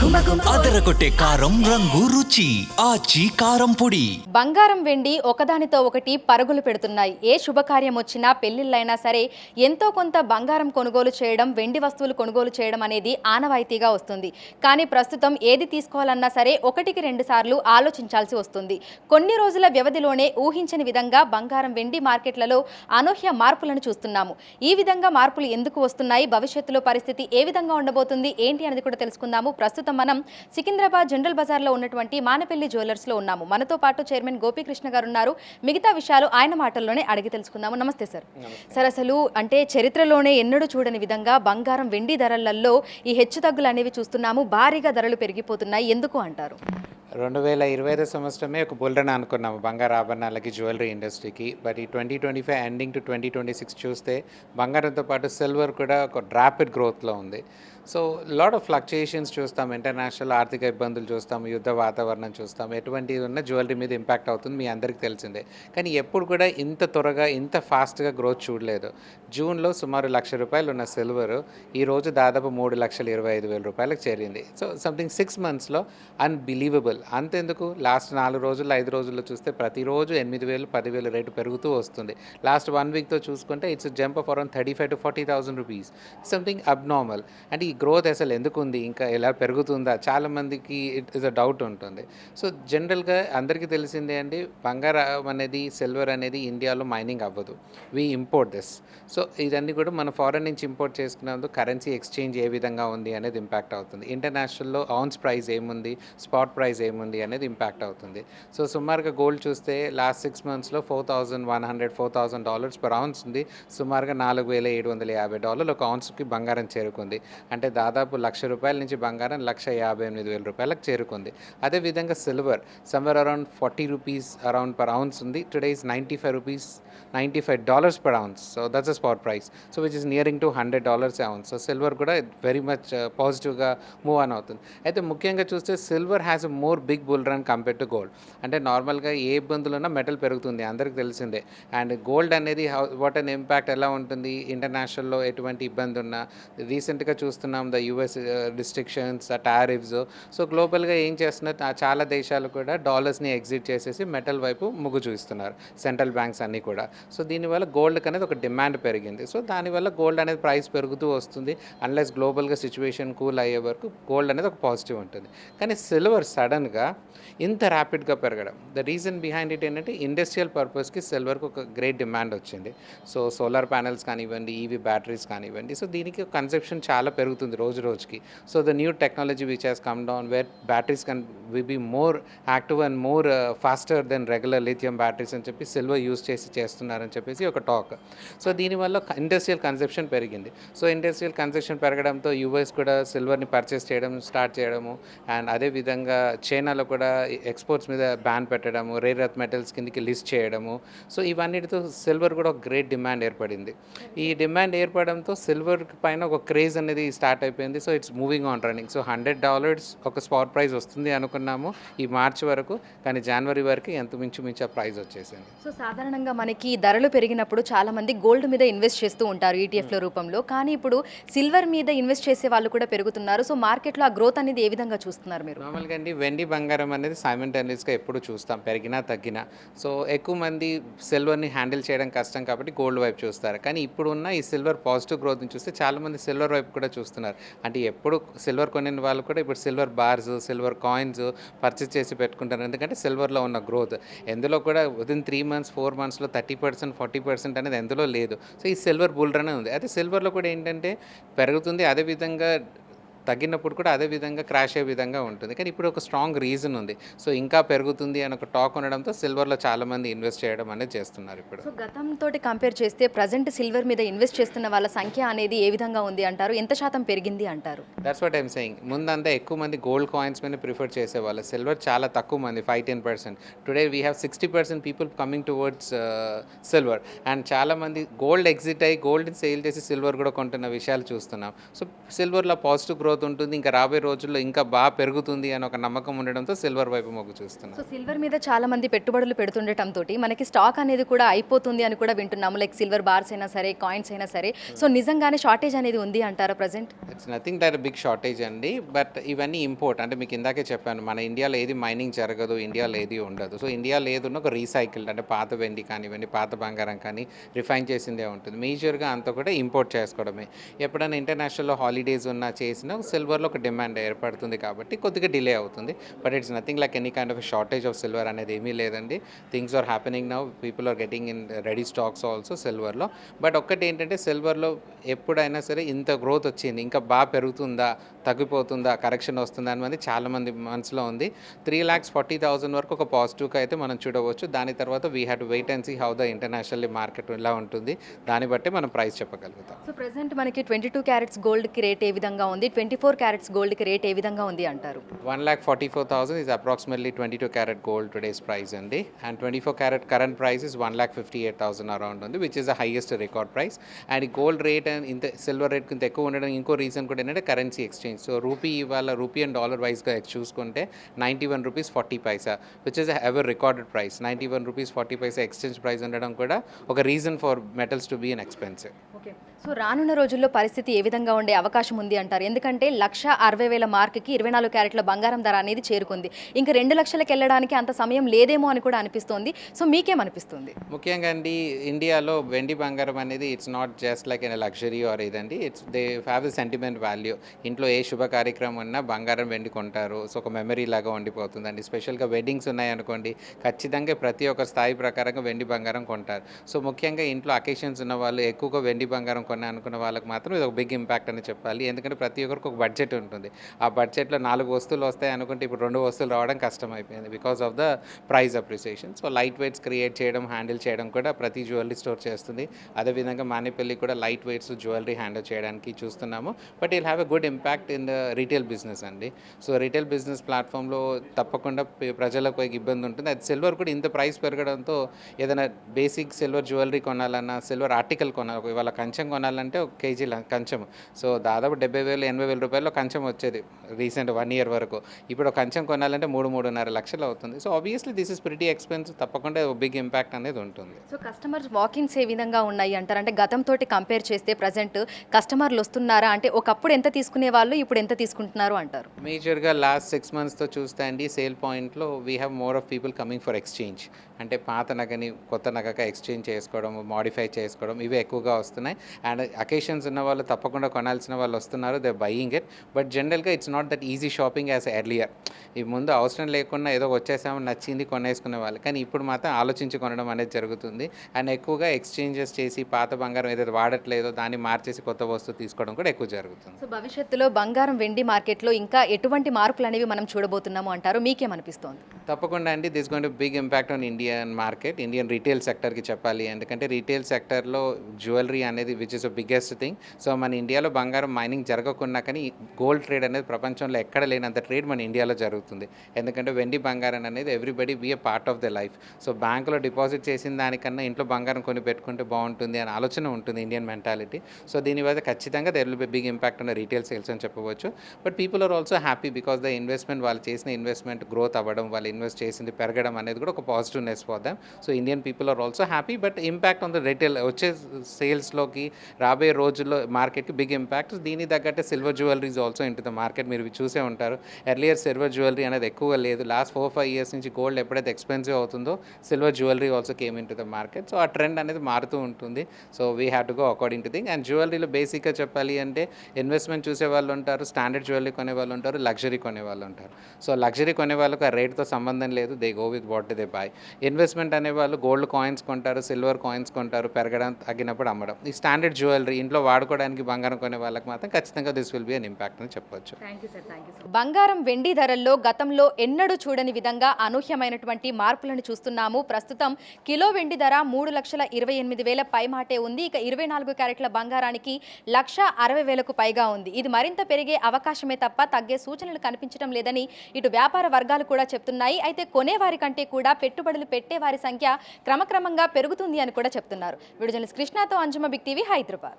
అదరగొట్టే కారం రంగు రుచి ఆచి కారం పొడి. బంగారం వెండి ఒకదానితో ఒకటి పరుగులు పెడుతున్నాయి. ఏ శుభకార్యం వచ్చినా పెళ్లిళ్ళైనా సరే ఎంతో కొంత బంగారం కొనుగోలు చేయడం, వెండి వస్తువులు కొనుగోలు చేయడం అనేది ఆనవాయితీగా వస్తుంది. కానీ ప్రస్తుతం ఏది తీసుకోవాలన్నా సరే ఒకటికి రెండు సార్లు ఆలోచించాల్సి వస్తుంది. కొన్ని రోజుల వ్యవధిలోనే ఊహించని విధంగా బంగారం వెండి మార్కెట్లలో అనూహ్య మార్పులను చూస్తున్నాము. ఈ విధంగా మార్పులు ఎందుకు వస్తున్నాయి, భవిష్యత్తులో పరిస్థితి ఏ విధంగా ఉండబోతుంది ఏంటి అనేది కూడా తెలుసుకుందాము. ప్రస్తుతం మనం సికింద్రాబాద్ జనరల్ బజార్లో ఉన్నటువంటి మానపల్లి జ్యువెలర్స్లో ఉన్నాము. మనతో పాటు చైర్మన్ గోపీకృష్ణ గారు ఉన్నారు. మిగతా విషయాలు ఆయన మాటల్లోనే అడిగి తెలుసుకుందాము. నమస్తే సార్. సార్, అసలు అంటే చరిత్రలోనే ఎన్నడూ చూడని విధంగా బంగారం వెండి ధరలలో ఈ హెచ్చుతగ్గులు అనేవి చూస్తున్నాము. భారీగా ధరలు పెరిగిపోతున్నాయి. ఎందుకు అంటారు? 2025 సంవత్సరమే ఒక బుల్ రన్ అనుకున్నాము బంగారు ఆభరణాలకి, జ్యువెలరీ ఇండస్ట్రీకి. బట్ ఈ 2025 ఎండింగ్ టు 2026 చూస్తే బంగారంతో పాటు సిల్వర్ కూడా ఒక ర్యాపిడ్ గ్రోత్లో ఉంది. సో లాట్ ఆఫ్ ఫ్లక్చుయేషన్స్ చూస్తాం, ఇంటర్నేషనల్ ఆర్థిక ఇబ్బందులు చూస్తాం, యుద్ధ వాతావరణం చూస్తాం. ఎటువంటిది ఉన్న జ్యువెలరీ మీద ఇంపాక్ట్ అవుతుంది, మీ అందరికీ తెలిసిందే. కానీ ఎప్పుడు కూడా ఇంత త్వరగా ఇంత ఫాస్ట్గా గ్రోత్ చూడలేదు. జూన్లో సుమారు ₹1,00,000 ఉన్న సిల్వర్ ఈరోజు దాదాపు ₹3,25,000 చేరింది. సో సంథింగ్ 6 monthsలో అన్బిలీవబుల్. అంతెందుకు, లాస్ట్ 4 రోజుల్లో 5 రోజుల్లో చూస్తే ప్రతిరోజు 8,000, 10,000 రేటు పెరుగుతూ వస్తుంది. లాస్ట్ 1 weekతో చూసుకుంటే it's jump off around 35,000 to 40,000 rupees. Something abnormal. అంటే ఈ గ్రోత్ అసలు ఎందుకు ఉంది, ఇంకా ఎలా పెరుగుతుందా, చాలామందికి ఇట్ ఇస్ అ డౌట్ ఉంటుంది. సో జనరల్గా అందరికీ తెలిసిందే అండి, బంగారం అనేది, సిల్వర్ అనేది ఇండియాలో మైనింగ్ అవ్వదు. We import this. సో ఇదన్నీ కూడా మన ఫారెన్ నుంచి ఇంపోర్ట్ చేసుకున్నందుకు కరెన్సీ ఎక్స్చేంజ్ ఏ విధంగా ఉంది అనేది ఇంపాక్ట్ అవుతుంది. ఇంటర్నేషనల్లో ఔన్స్ ప్రైస్ ఏముంది, స్పాట్ ప్రైస్ ఏముంది అనేది ఇంపాక్ట్ అవుతుంది. సో సుమారుగా గోల్డ్ చూస్తే లాస్ట్ 6 monthsలో $4,100, $4,000 per ounce ఉంది. సుమారుగా $4,750 ఒక ఔన్స్కి బంగారం చేరుకుంది. అంటే దాదాపు ₹1,00,000 నుంచి బంగారం ₹1,58,000 చేరుకుంది. అదేవిధంగా silver somewhere around ₹40 around per ounce ఉంది. Today is $95 per ounce. So that's a spot price. So which is nearing to $100 ounce. So silver కూడా వెరీ మచ్ పాజిటివ్గా మూవ్ ఆన్ అవుతుంది. అయితే ముఖ్యంగా చూస్తే silver has a more big bull run compare to gold. అంటే నార్మల్గా ఏ ఇబ్బందులు ఉన్నా మెటల్ పెరుగుతుంది, అందరికీ తెలిసిందే. అండ్ గోల్డ్ అనేది వాట్ అన్ ఇంపాక్ట్ ఎలా ఉంటుంది, ఇంటర్నేషనల్లో ఎటువంటి ఇబ్బంది ఉన్నా, రీసెంట్గా చూస్తున్నాం the US restrictions, tariffs. So గ్లోబల్గా ఏం చేస్తున్నారు, చాలా దేశాలు కూడా డాలర్స్ని ఎగ్జిట్ చేసేసి మెటల్ వైపు మొగ్గు చూస్తున్నారు, సెంట్రల్ బ్యాంక్స్ అన్నీ కూడా. సో దీనివల్ల గోల్డ్కి అనేది ఒక డిమాండ్ పెరిగింది. సో దానివల్ల గోల్డ్ అనేది ప్రైస్ పెరుగుతూ వస్తుంది. అన్లెస్ గ్లోబల్గా సిచ్యువేషన్ కూల్ అయ్యే వరకు గోల్డ్ అనేది ఒక పాజిటివ్ ఉంటుంది. కానీ సిల్వర్ సడన్గా ఇంత ర్యాపిడ్గా పెరగడం, ద రీజన్ బిహైండ్ ఇట్ ఏంటంటే ఇండస్ట్రియల్ పర్పస్కి సిల్వర్కి ఒక గ్రేట్ డిమాండ్ వచ్చింది. సో సోలార్ ప్యానెల్స్ కానివ్వండి, ఈవీ బ్యాటరీస్ కానివ్వండి, సో దీనికి కన్సెప్షన్ చాలా పెరుగుతుంది రోజు రోజుకి. So the new technology which has come down where batteries can be more active and more faster than regular lithium batteries అని చెప్పి సిల్వర్ యూజ్ చేస్తున్నారని చెప్పేసి ఒక టాక్. సో దీనివల్ల ఇండస్ట్రియల్ కన్సెప్షన్ పెరిగింది. సో ఇండస్ట్రియల్ కన్సెప్షన్ పెరగడంతో యూఎస్ కూడా సిల్వర్ని purchase చేయడం స్టార్ట్ చేయడము, అండ్ అదేవిధంగా చైనాలో కూడా ఎక్స్పోర్ట్స్ మీద బ్యాన్ పెట్టడము, రేర్ ఎర్త్ మెటల్స్ కిందకి లిస్ట్ చేయడము. సో ఇవన్నిటితో సిల్వర్ కూడా ఒక గ్రేట్ డిమాండ్ ఏర్పడింది. ఈ డిమాండ్ ఏర్పడడంతో సిల్వర్ పైన ఒక క్రేజ్ అనేది స్టార్ట్ అయిపోయింది. So it's moving on running. So $100 ఒక స్పాట్ ప్రైస్ వస్తుంది అనుకున్నాము ఈ మార్చి వరకు, కానీ జనవరి వరకు ఎంత మించు ఆ ప్రైస్ వచ్చేసింది. సో సాధారణంగా మనకి ధరలు పెరిగినప్పుడు చాలా మంది గోల్డ్ మీద ఇన్వెస్ట్ చేస్తూ ఉంటారు ఈటీఎఫ్ల రూపంలో. కానీ ఇప్పుడు సిల్వర్ మీద ఇన్వెస్ట్ చేసే వాళ్ళు కూడా పెరుగుతున్నారు. సో మార్కెట్లో ఆ గ్రోత్ అనేది ఏ విధంగా చూస్తున్నారు మీరు? నార్మల్గా అండి, వెండి బంగారం అనేది సైమల్టేనియస్గా ఎప్పుడు చూస్తాం, పెరిగినా తగ్గినా. సో ఎక్కువ మంది సిల్వర్ని హ్యాండిల్ చేయడం కష్టం కాబట్టి గోల్డ్ వైపు చూస్తారు. కానీ ఇప్పుడున్న ఈ సిల్వర్ పాజిటివ్ గ్రోత్ని చూస్తే చాలామంది సిల్వర్ వైపు కూడా చూస్తున్నారు. అంటే ఎప్పుడు సిల్వర్ కొనిన వాళ్ళు కూడా ఇప్పుడు silver bars, silver coins purchase చేసి పెట్టుకుంటారు. ఎందుకంటే సిల్వర్లో ఉన్న గ్రోత్ ఎందులో కూడా విదిన్ 3 months 4 monthsలో 30%, 40% అనేది ఎందులో లేదు. సో ఈ సిల్వర్ బుల్ రన్ ఉంది. అయితే సిల్వర్లో కూడా ఏంటంటే పెరుగుతుంది, అదేవిధంగా తగ్గినప్పుడు కూడా అదే విధంగా క్రాష్ అయ్యే విధంగా ఉంటుంది. కానీ ఇప్పుడు ఒక స్ట్రాంగ్ రీజన్ ఉంది. సో ఇంకా పెరుగుతుంది అని ఒక టాక్ ఉండడంతో సిల్వర్లో చాలామంది ఇన్వెస్ట్ చేయడం అనేది చేస్తున్నారు ఇప్పుడు. సో గతంతో కంపేర్ చేస్తే ప్రజెంట్ సిల్వర్ మీద ఇన్వెస్ట్ చేస్తున్న వాళ్ళ సంఖ్య అనేది ఏ విధంగా ఉంది అంటారు? ఎంత శాతం పెరిగింది అంటారు? That's what I'm saying. ముందంతా ఎక్కువ మంది గోల్డ్ కాయిన్స్ మీద ప్రిఫర్ చేసేవాళ్ళు, సిల్వర్ చాలా తక్కువ మంది, 5-10%. Today we have 60% people coming towards silver. And చాలామంది గోల్డ్ ఎగ్జిట్ అయ్యి గోల్డ్ని సేల్ చేసి సిల్వర్ కూడా కొంటున్న విషయాలు చూస్తున్నాం. సో సిల్వర్లో పాజిటివ్ గ్రోత్ గ్రోత్ ఉంటుంది, ఇంకా రాబోయే రోజుల్లో ఇంకా బాగా పెరుగుతుంది అని ఒక నమ్మకం ఉండడంతో సిల్వర్ వైపు మొగ్గు చూస్తున్నాం. సో సిల్వర్ మీద చాలా మంది పెట్టుబడులు పెడుతుండటంతో మనకి స్టాక్ అనేది కూడా అయిపోతుంది అని కూడా వింటున్నాము. లైక్ సిల్వర్ బార్స్ అయినా సరే, కాయిన్స్ అయినా సరే. సో నిజంగానే షార్టేజ్ అనేది ఉంది అంటారా present? It's nothing that big shortage అండి. బట్ ఇవన్నీ ఇంపోర్ట్, అంటే మీకు ఇందాకే చెప్పాను, మన ఇండియాలో ఏది మైనింగ్ జరగదు, ఇండియాలో ఏది ఉండదు. సో ఇండియాలో ఏది ఉన్న ఒక రీసైకిల్డ్, అంటే పాత వెండి కానివ్వండి, పాత బంగారం కానీ రిఫైన్ చేసిందే ఉంటుంది. మేజర్గా అంతా కూడా ఇంపోర్ట్ చేసుకోవడమే. ఎప్పుడైనా ఇంటర్నేషనల్లో హాలిడేస్ ఉన్నా చేసినా సిల్వర్లో ఒక డిమాండ్ ఏర్పడుతుంది కాబట్టి కొద్దిగా డిలే అవుతుంది. But it's nothing like any kind of shortage of silver అనేది ఏమీ లేదండి. Things are happening now, people are getting in ready stocks also సిల్వర్లో. బట్ ఒక్కటి ఏంటంటే సిల్వర్లో ఎప్పుడైనా సరే ఇంత గ్రోత్ వచ్చింది, ఇంకా బాగా పెరుగుతుందా, తగ్గిపోతుందా, కరెక్షన్ వస్తుందా అని చాలామంది మనసులో ఉంది. 3,40,000 వరకు ఒక పాజిటివ్గా అయితే మనం చూడవచ్చు. దాని తర్వాత we have to wait and see how the international market ఇలా ఉంటుంది, దాన్ని బట్టి మనం ప్రైస్ చెప్పగలుగుతాం. సో ప్రెసెంట్ మనకి 22 క్యారెట్స్ గోల్డ్కి రేట్ ఏ విధంగా ఉంది, 24 క్యారెట్స్ గోల్డ్కి రేట్ ఏ విధంగా ఉంది అంటారు? 1,44,000 is approximately 22 carat gold today's price అండి. And 24 carat current price is 1,58,000 around ఉంది, which is the highest record price. And gold rate and ఇంత సిల్వర్ రేట్ ఇంత ఎక్కువ ఉండడం ఇంకో రీజన్ కూడా ఏంటంటే కరెన్సీ ఎక్స్చేంజ్. సో రూపీ ఇవాళ రూపీ అండ్ డాలర్ వైజ్గా చూసుకుంటే 91 rupees 40 paisa, which is ever recorded price. 91 rupees 40 paisa exchange price ఉండడం కూడా ఒక reason for metals to be an expensive. Okay, so రానున్న రోజుల్లో పరిస్థితి ఏ విధంగా ఉండే అవకాశం ఉంది అంటారు? ఎందుకంటే 1,60,000 మార్క్కి 24 క్యారెట్ల బంగారం ధర అనేది చేరుకుంది. ఇంకా 2 లక్షలకు వెళ్ళడానికి అంత సమయం లేదేమో అని కూడా అనిపిస్తోంది. సో మీకేమనిపిస్తుంది? ముఖ్యంగా అండి, ఇండియాలో వెండి బంగారం అనేది it's not just like an luxury or ఇదండి, it's they have a sentiment value. ఇంట్లో ఏ శుభ కార్యక్రమం ఉన్నా బంగారం వెండి కొంటారు. సో ఒక మెమరీ లాగా ఉండిపోతుందండి. స్పెషల్గా వెడ్డింగ్స్ ఉన్నాయనుకోండి, ఖచ్చితంగా ప్రతి ఒక్క స్థాయి ప్రకారంగా వెండి బంగారం కొంటారు. సో ముఖ్యంగా ఇంట్లో అకేషన్స్ ఉన్న వాళ్ళు ఎక్కువగా వెండి బంగారం అనుకున్న వాళ్ళకి మాత్రం ఇది ఒక బిగ్ ఇంపాక్ట్ అని చెప్పాలి. ఎందుకంటే ప్రతి ఒక్కరికి ఒక బడ్జెట్ ఉంటుంది. ఆ బడ్జెట్లో 4 వస్తువులు వస్తాయి అనుకుంటే ఇప్పుడు 2 వస్తువులు రావడం కష్టం అయిపోయింది because of the price appreciation. So light weights create చేయడం, హ్యాండిల్ చేయడం కూడా ప్రతి జ్యువెలరీ స్టోర్ చేస్తుంది. అదేవిధంగా మానేపల్లి కూడా లైట్ వెయిట్స్ జ్యువెలరీ హ్యాండిల్ చేయడానికి చూస్తున్నాము. But it'll have a good impact in the retail business అండి. సో రీటైల్ బిజినెస్ ప్లాట్ఫామ్లో తప్పకుండా ప్రజలకు ఇబ్బంది ఉంటుంది. అది సిల్వర్ కూడా ఇంత ప్రైస్ పెరగడంతో ఏదైనా బేసిక్ సిల్వర్ జ్యువెలరీ కొనాలన్నా, సిల్వర్ ఆర్టికల్ కొనాలి, ఇవాళ కంచెం కొనాలంటే ఒక కేజీ కంచెం సో దాదాపు 70,000 80,000 రూపాయల్లో కంచెం వచ్చేది రీసెంట్ 1 year వరకు. ఇప్పుడు కంచెం కొనాలంటే 3-3.5 లక్షలు అవుతుంది. So obviously this is pretty expensive. తప్పకుండా బిగ్ ఇంపాక్ట్ అనేది ఉంటుంది. సో కస్టమర్స్ వాకిన్స్ ఏ విధంగా ఉన్నాయి అంటారు? అంటే గతంతో కంపేర్ చేస్తే ప్రజెంట్ కస్టమర్లు వస్తున్నారా? అంటే ఒకప్పుడు ఎంత తీసుకునే వాళ్ళు ఇప్పుడు ఎంత తీసుకుంటున్నారు అంటారు? మేజర్గా లాస్ట్ 6 monthsతో చూస్తే అండి, సేల్ పాయింట్లో we have more of people coming for exchange. అంటే పాత నగని కొత్త నగగా ఎక్స్చేంజ్ చేసుకోవడం, మాడిఫై చేసుకోవడం ఇవి ఎక్కువగా వస్తున్నాయి. అండ్ అకేషన్స్ ఉన్న వాళ్ళు తప్పకుండా కొనాల్సిన వాళ్ళు వస్తున్నారు, దే బయింగ్ ఇట్. బట్ జనరల్గా it's not that easy shopping as earlier. ఈ ముందు అవసరం లేకుండా ఏదో వచ్చేసాము, నచ్చింది కొనేసుకునే వాళ్ళు, కానీ ఇప్పుడు మాత్రం ఆలోచించి కొనడం అనేది జరుగుతుంది. అండ్ ఎక్కువగా ఎక్స్చేంజెస్ చేసి పాత బంగారం ఏదైతే వాడట్లేదో దాన్ని మార్చేసి కొత్త వస్తువు తీసుకోవడం కూడా ఎక్కువ జరుగుతుంది. సో భవిష్యత్తులో బంగారం వెండి మార్కెట్లో ఇంకా ఎటువంటి మార్పులు అనేవి మనం చూడబోతున్నాము అంటారు? మీకేమనిపిస్తోంది? తప్పకుండా అండి, this going to big impact on Indian market, Indian retail సెక్టర్కి చెప్పాలి. ఎందుకంటే రీటైల్ సెక్టర్లో జ్యువెలరీ అనేది which is the biggest thing. So మన ఇండియాలో బంగారం మైనింగ్ జరగకున్నా కానీ గోల్డ్ ట్రేడ్ అనేది ప్రపంచంలో ఎక్కడ లేనంత ట్రేడ్ మన ఇండియాలో జరుగుతుంది. ఎందుకంటే వెండి బంగారం అనేది everybody be a part of the life. So బ్యాంకులో డిపాజిట్ చేసిన దానికన్నా ఇంట్లో బంగారం కొని పెట్టుకుంటే బాగుంటుంది అనే ఆలోచన ఉంటుంది ఇండియన్ మెంటాలిటీ. సో దీనివల్ల ఖచ్చితంగా there will be big impact on retail sales అని చెప్పవచ్చు. But people are also happy because the investment, వాళ్ళు చేసిన ఇన్వెస్ట్మెంట్ గ్రోత్ అవ్వడం, వాళ్ళు ఇన్వెస్ట్ చేసింది పెరగడం అనేది కూడా ఒక positiveness for them. So Indian people are also happy. But impact on the retail వచ్చే సేల్స్లోకి రాబోయే రోజుల్లో మార్కెట్కి బిగ్ ఇంపాక్ట్. దీని తగ్గట్టే silver jewelleries also into the market. మీరు చూసే ఉంటారు, ఎర్లియర్ సిల్వర్ జ్యువెలరీ అనేది ఎక్కువ లేదు. లాస్ట్ 4-5 years నుంచి గోల్డ్ ఎప్పుడైతే ఎక్స్పెన్సివ్ అవుతుందో silver jewellery also came in to the market. So ఆ ట్రెండ్ అనేది మారుతూ ఉంటుంది. So we have to go according to thing. And జ్యువెలరీలో బేసిక్గా చెప్పాలి అంటే ఇన్వెస్ట్మెంట్ చూసే వాళ్ళు ఉంటారు, స్టాండర్డ్ జ్యువెలరీ కొనే వాళ్ళు ఉంటారు, లగ్జరీ కొనే వాళ్ళు ఉంటారు. సో లగ్జరీ కొనే వాళ్ళకి ఆ రేట్తో సంబంధం లేదు, they go with what they by. Investment అనేవాళ్ళు గోల్డ్ కాయిన్స్ కొంటారు, సిల్వర్ కాయిన్స్ కొంటారు, పెరగడం తగ్గినప్పుడు అమ్మడం. ఈ స్టాండర్డ్ జ్యువెలరీ ఇంట్లో వాడుకోవడానికి బంగారం కొనే వాళ్ళకి మాత్రం ఖచ్చితంగా this will be an impact అని చెప్పొచ్చు. బంగారం వెండి ధరల్లో గతంలో ఎన్నడూ చూడని విధంగా అనూహ్యమైనటువంటి మార్పులను చూస్తున్నాము. ప్రస్తుతం కిలో వెండి ధర 3,28,000 పైమాటే ఉంది. ఇక 24 క్యారెట్ల బంగారానికి 1,60,000కు పైగా ఉంది. ఇది మరింత పెరిగే అవకాశమే తప్ప తగ్గే సూచనలు కనిపించడం లేదని ఇటు వ్యాపార వర్గాలు కూడా చెప్తున్నాయి. అయితే కొనేవారి కంటే కూడా పెట్టుబడులు పెట్టేవారి సంఖ్య క్రమక్రమంగా పెరుగుతుంది అని కూడా చెప్తున్నారు. వీడియో జర్నలిస్ట్ కృష్ణతో అంజుమ, బిగ్ టీవీ, హైదరాబాద్.